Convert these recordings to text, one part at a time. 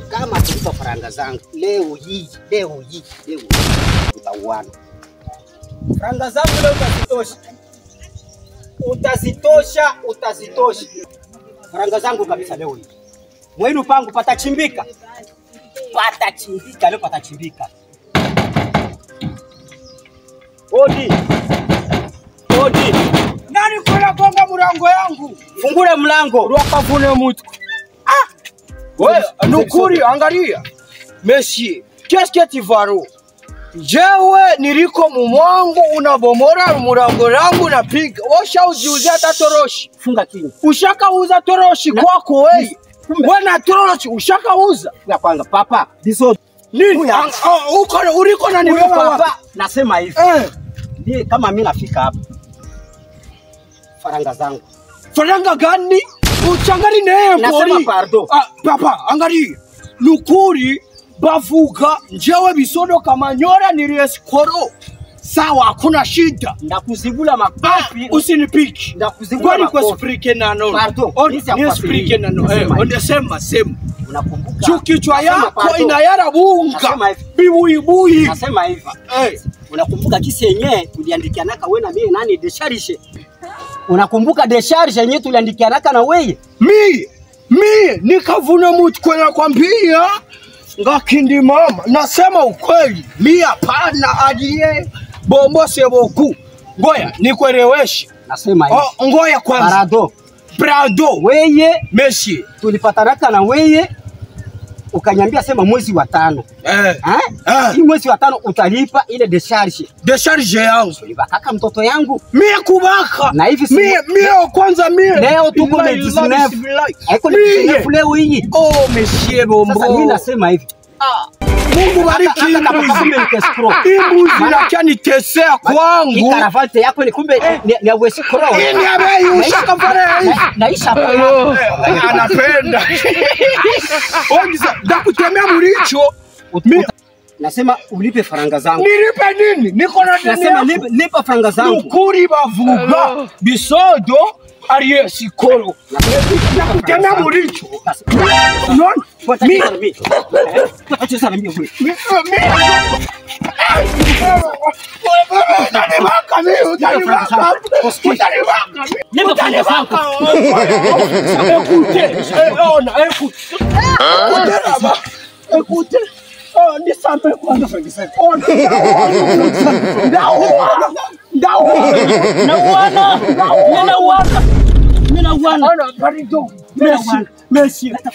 Kama tulipa faranga zangu leo hii utauana. Faranga zangu leo utazitosha. Faranga zangu kabisa leo hii. Mwenu pangu patachimbika. Leo patachimbika. Odi. Nani kuna gonga mlango yangu? Fungura mlango. Ruakavune mtu. Wewe nukuri angalia. Messi, qu'est-ce que tu vas? Jewe niliko mumwangu unabomora mlango langu na piga. Ushauziuza hata toroshi. Funga kinywa. Ushakauza toroshi kwako wewe. Wewe na toroshi ushakauza. Ya kwanza papa, diso nini? Uliko na niwewe papa. Nasema hivi. Ndiye kama mimi nafika hapa. Faranga zangu. Faranga gani? Uchangani naye pori. Nasema pardon. Papa, angalia. Nukuri bavuga njewe bisodo Kamanyora nilieskoro. Sawa, hakuna shida. Ndakuzibula makofi. Usinipiki. Ndakuzibula makofi. Kwani kwa sprike nano. Pardon. Ni sprike nano. Ondesema sema. Unakumbuka? Chukichwa yako inayara bunga. Bibuibui. Nasema hivi. Unakumbuka kisi yenyewe tuliandikianaka wewe na mimi nani decharge? Unakumbuka decharge yenyewe tuliandikianaka na wewe? Mimi nikavuna mtu kwenda kwambia ngakindi mama. Nasema ukweli. Mimi hapana aliye bombo seboku. Ngoja nikueleweshe. Nasema hivi. Ngoja kwanza. Brado. Wewe Messi. Tulipatanaka na wewe. Ukanyambia sema mwezi wa 5. Hii mwezi wa 5 utalipa ile decharge. Decharge yangu. Ulibaka mtoto yangu. Mimi kubaka. Na hivi mimi kwanza mimi. Leo tuko na 19. Haiko ni 19 leo hii. Oh monsieur bombo. Sasa mimi nasema hivi. Mungu bariki imbuzi lakini tesea kwangu. Ikaravate yako ni kumbe ni awesi koro. Ni abeyu shakafare. Naisha anapenda. Ongiza ndakutemea muricho. Nasema ulipe faranga zangu. Nilipe nini? Niko na deni. Nasema lipa faranga zangu. Ukuri bavuga bisodo aliesikoro. Ndakutemea muricho. Non. Mimi. Acha sana mimi kule.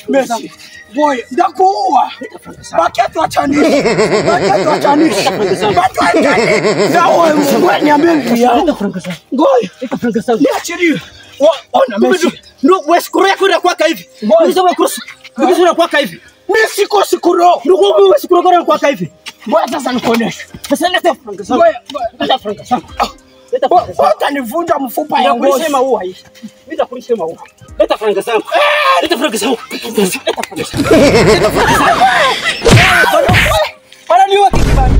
Messi. Boy, ndakuwa. Baketu achanishi. Sawa, niambie ya. Ngoja. Niachilie. Ona Messi. Ndio wewe sikuru yako inakuwa hivi. Unasema cross. Ndio inakuwa hivi. Mimi siko sikuro. Ndio wewe sikuru yako inakuwa hivi. Ngoja sasa nikuoneshe. Sasa leta franga zangu. Leta franga zangu. Utanivunja mfupa ya ngozi. Nikusema huo hii. Mimi nitakulisema huo. Leta franga zangu. Leta franga zangu. Leta franga zangu. Bana niwa kibali.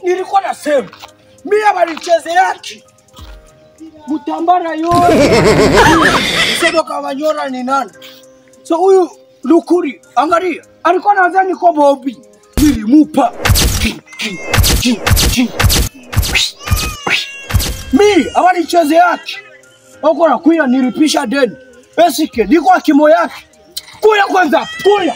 Nilikuwa nasema mimi abalicheze yake. Mutambara yote. Sio Kamanyora ni nani? So huyu Lukuri, angalia, alikuwa nadhani kwa Bobby. Nilimupa. Mimi abalicheze yake. Wako na kuya nilipisha deni. Esike, niko akimo yake. Kuya kwanza, kuya.